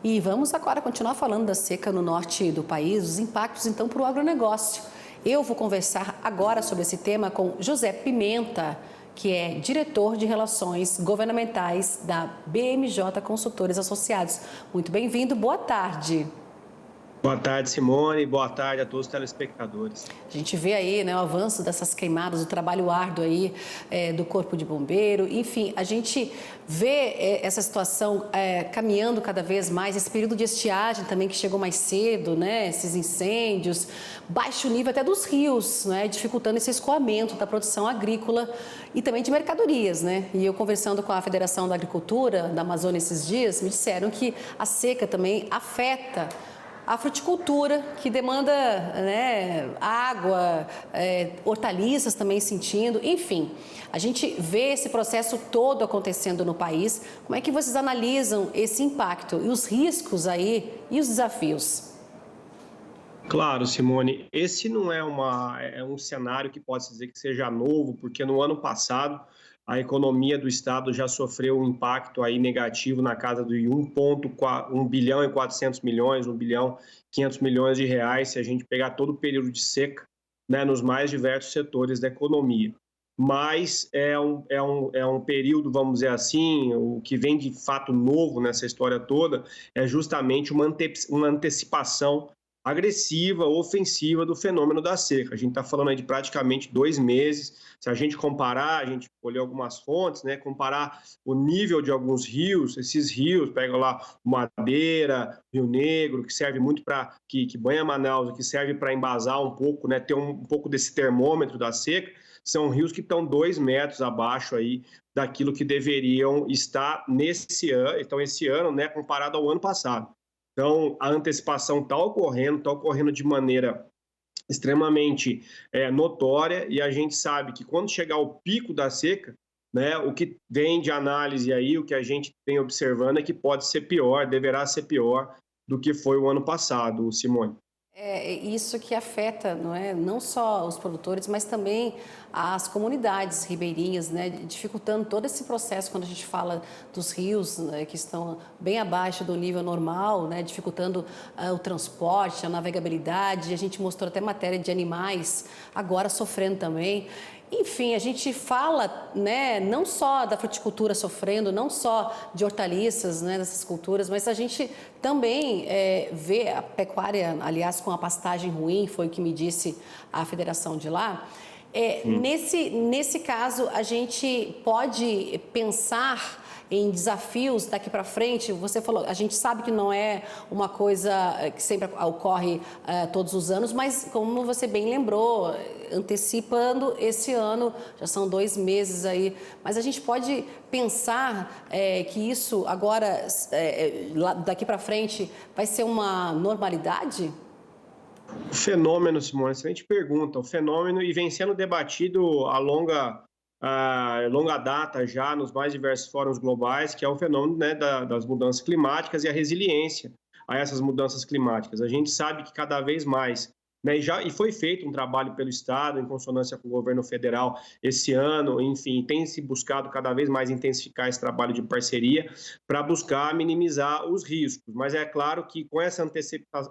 E vamos agora continuar falando da seca no norte do país, os impactos então para o agronegócio. Eu vou conversar agora sobre esse tema com José Pimenta, que é diretor de Relações Governamentais da BMJ Consultores Associados. Muito bem-vindo, boa tarde. Boa tarde, Simone. Boa tarde a todos os telespectadores. A gente vê aí, né, o avanço dessas queimadas, o trabalho árduo aí do Corpo de Bombeiro. Enfim, a gente vê essa situação caminhando cada vez mais, esse período de estiagem também que chegou mais cedo, né, esses incêndios, baixo nível até dos rios, né, dificultando esse escoamento da produção agrícola e também de mercadorias, né. E eu conversando com a Federação da Agricultura da Amazônia esses dias, me disseram que a seca também afeta a fruticultura, que demanda, né, água, hortaliças também sentindo, enfim. A gente vê esse processo todo acontecendo no país. Como é que vocês analisam esse impacto e os riscos aí e os desafios? Claro, Simone, esse não é um cenário que pode dizer que seja novo, porque no ano passado a economia do estado já sofreu um impacto aí negativo na casa de 1 bilhão e 400 milhões, 1 bilhão e 500 milhões de reais, se a gente pegar todo o período de seca, né, nos mais diversos setores da economia. Mas é um período, vamos dizer assim, o que vem de fato novo nessa história toda é justamente uma antecipação agressiva, ofensiva do fenômeno da seca. A gente está falando aí de praticamente 2 meses. Se a gente comparar, a gente olhou algumas fontes, né? Comparar o nível de alguns rios, esses rios, pega lá o Madeira, Rio Negro, que serve muito para que banha Manaus, que serve para embasar um pouco, né? Ter um pouco desse termômetro da seca. São rios que estão 2 metros abaixo aí daquilo que deveriam estar nesse ano, então esse ano, né? Comparado ao ano passado. Então, a antecipação está ocorrendo de maneira extremamente notória, e a gente sabe que quando chegar o pico da seca, né, o que vem de análise aí, o que a gente vem observando é que pode ser pior, deverá ser pior do que foi o ano passado, Simone. É isso que afeta, não é, não só os produtores, mas também as comunidades ribeirinhas, né, dificultando todo esse processo quando a gente fala dos rios, né, que estão bem abaixo do nível normal, né, dificultando o transporte, a navegabilidade. A gente mostrou até matéria de animais agora sofrendo também. Enfim, a gente fala, né, não só da fruticultura sofrendo, não só de hortaliças, né, dessas culturas, mas a gente também vê a pecuária, aliás, com a pastagem ruim, foi o que me disse a federação de lá. Nesse caso, a gente pode pensar em desafios daqui para frente. Você falou, a gente sabe que não é uma coisa que sempre ocorre todos os anos, mas como você bem lembrou, antecipando esse ano, já são 2 meses aí, mas a gente pode pensar que isso agora, daqui para frente, vai ser uma normalidade? O fenômeno, Simone, excelente pergunta. O fenômeno, e vem sendo debatido a longa data já nos mais diversos fóruns globais, que é o fenômeno, né, das mudanças climáticas e a resiliência a essas mudanças climáticas. A gente sabe que cada vez mais, né, e foi feito um trabalho pelo Estado, em consonância com o governo federal esse ano, enfim, tem se buscado cada vez mais intensificar esse trabalho de parceria para buscar minimizar os riscos. Mas é claro que com essa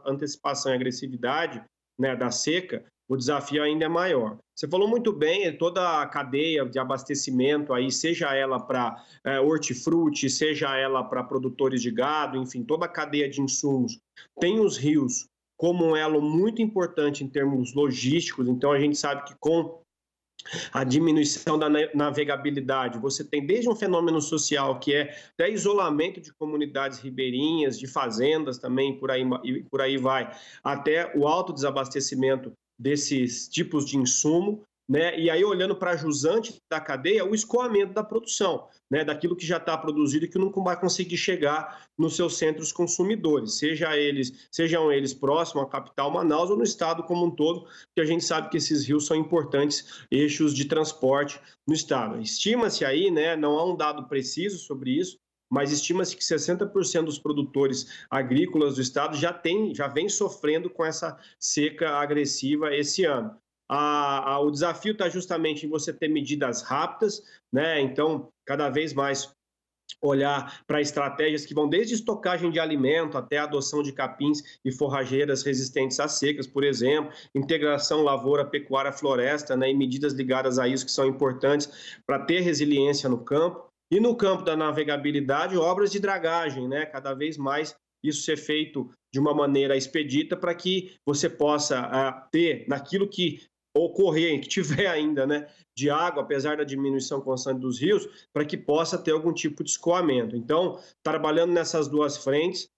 antecipação e agressividade, né, da seca, o desafio ainda é maior. Você falou muito bem, toda a cadeia de abastecimento aí, seja ela para hortifruti, seja ela para produtores de gado, enfim, toda a cadeia de insumos, tem os rios como um elo muito importante em termos logísticos. Então a gente sabe que com a diminuição da navegabilidade, você tem desde um fenômeno social, que é até isolamento de comunidades ribeirinhas, de fazendas também, por aí vai, até o alto desabastecimento desses tipos de insumo, né? E aí, olhando para a jusante da cadeia, o escoamento da produção, né? Daquilo que já está produzido e que não vai conseguir chegar nos seus centros consumidores, sejam eles próximos à capital Manaus ou no estado como um todo, porque a gente sabe que esses rios são importantes eixos de transporte no estado. Estima-se aí, né? Não há um dado preciso sobre isso, mas estima-se que 60% dos produtores agrícolas do estado já vem sofrendo com essa seca agressiva esse ano. O desafio está justamente em você ter medidas rápidas, né? Então, cada vez mais olhar para estratégias que vão desde estocagem de alimento até a adoção de capins e forrageiras resistentes às secas, por exemplo, integração lavoura, pecuária, floresta, né, e medidas ligadas a isso que são importantes para ter resiliência no campo. E no campo da navegabilidade, obras de dragagem, né, cada vez mais isso ser feito de uma maneira expedita para que você possa ter naquilo que ocorrer, que tiver ainda, né, de água, apesar da diminuição constante dos rios, para que possa ter algum tipo de escoamento. Então, trabalhando nessas duas frentes,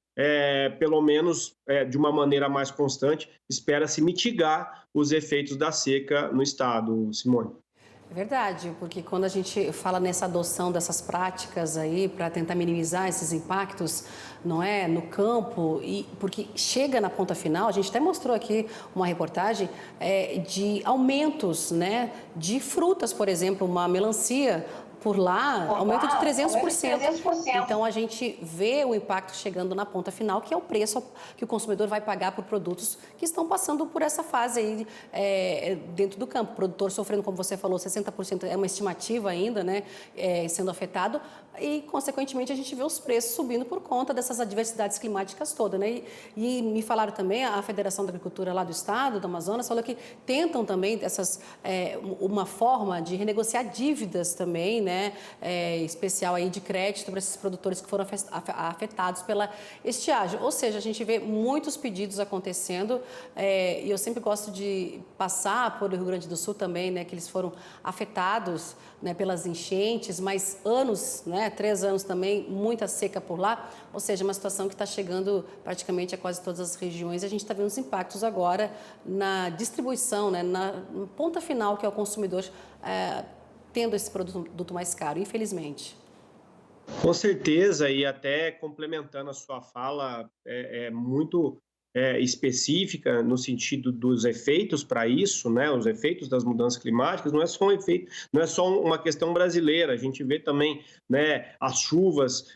pelo menos de uma maneira mais constante, espera-se mitigar os efeitos da seca no estado, Simone. É verdade, porque quando a gente fala nessa adoção dessas práticas aí para tentar minimizar esses impactos, não é, no campo, e porque chega na ponta final, a gente até mostrou aqui uma reportagem de aumentos, né, de frutas, por exemplo, uma melancia por lá, aumento de 300%. Então, a gente vê o impacto chegando na ponta final, que é o preço que o consumidor vai pagar por produtos que estão passando por essa fase aí dentro do campo. O produtor sofrendo, como você falou, 60% é uma estimativa ainda, né, sendo afetado, e, consequentemente, a gente vê os preços subindo por conta dessas adversidades climáticas todas, né? E me falaram também, a Federação da Agricultura lá do estado, do Amazonas, falou que tentam também uma forma de renegociar dívidas também, né? Especial aí de crédito para esses produtores que foram afetados pela estiagem. Ou seja, a gente vê muitos pedidos acontecendo, e eu sempre gosto de passar por o Rio Grande do Sul também, né? Que eles foram afetados, né, pelas enchentes, mas anos, né? 3 anos também, muita seca por lá, ou seja, uma situação que está chegando praticamente a quase todas as regiões, e a gente está vendo os impactos agora na distribuição, né, na ponta final, que é o consumidor tendo esse produto mais caro, infelizmente. Com certeza, e até complementando a sua fala, muito específica no sentido dos efeitos para isso, né? Os efeitos das mudanças climáticas não é só um efeito, não é só uma questão brasileira. A gente vê também, né, as chuvas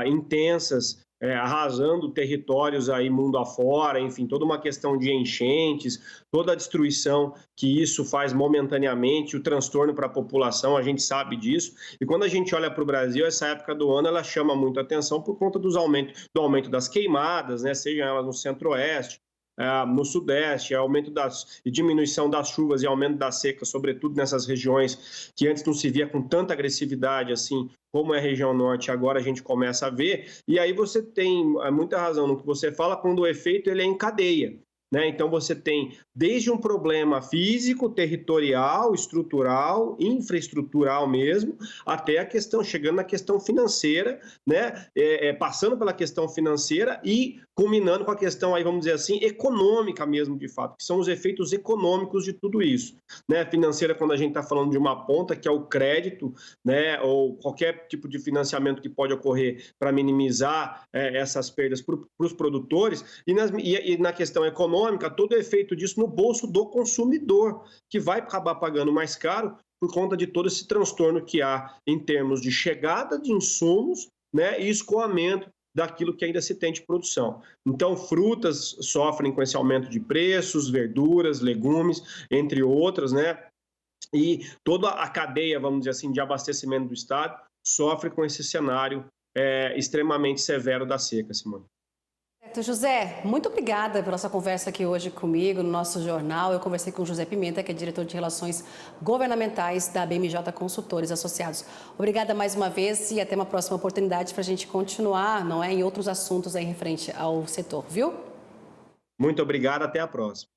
intensas arrasando territórios aí mundo afora, enfim, toda uma questão de enchentes, toda a destruição que isso faz momentaneamente, o transtorno para a população, a gente sabe disso. E quando a gente olha para o Brasil, essa época do ano ela chama muito atenção por conta do aumento das queimadas, né, sejam elas no centro-oeste, no sudeste, aumento e diminuição das chuvas e aumento da seca, sobretudo nessas regiões que antes não se via com tanta agressividade assim, como é a região norte, agora a gente começa a ver. E aí você tem muita razão no que você fala, quando o efeito ele é em cadeia. Né? Então, você tem desde um problema físico, territorial, estrutural, infraestrutural mesmo, até a questão, chegando na questão financeira, né? Passando pela questão financeira e culminando com a questão, aí, vamos dizer assim, econômica mesmo, de fato, que são os efeitos econômicos de tudo isso. Né? Financeira, quando a gente está falando de uma ponta, que é o crédito, né? Ou qualquer tipo de financiamento que pode ocorrer para minimizar essas perdas para os produtores, e na questão econômica, todo o efeito disso no bolso do consumidor, que vai acabar pagando mais caro por conta de todo esse transtorno que há em termos de chegada de insumos, né, e escoamento daquilo que ainda se tem de produção. Então, frutas sofrem com esse aumento de preços, verduras, legumes, entre outras, né, e toda a cadeia, vamos dizer assim, de abastecimento do estado sofre com esse cenário extremamente severo da seca, Simone. José, muito obrigada pela sua conversa aqui hoje comigo no nosso jornal. Eu conversei com o José Pimenta, que é diretor de Relações Governamentais da BMJ Consultores Associados. Obrigada mais uma vez e até uma próxima oportunidade para a gente continuar, não é, em outros assuntos aí referente ao setor, viu? Muito obrigado, até a próxima.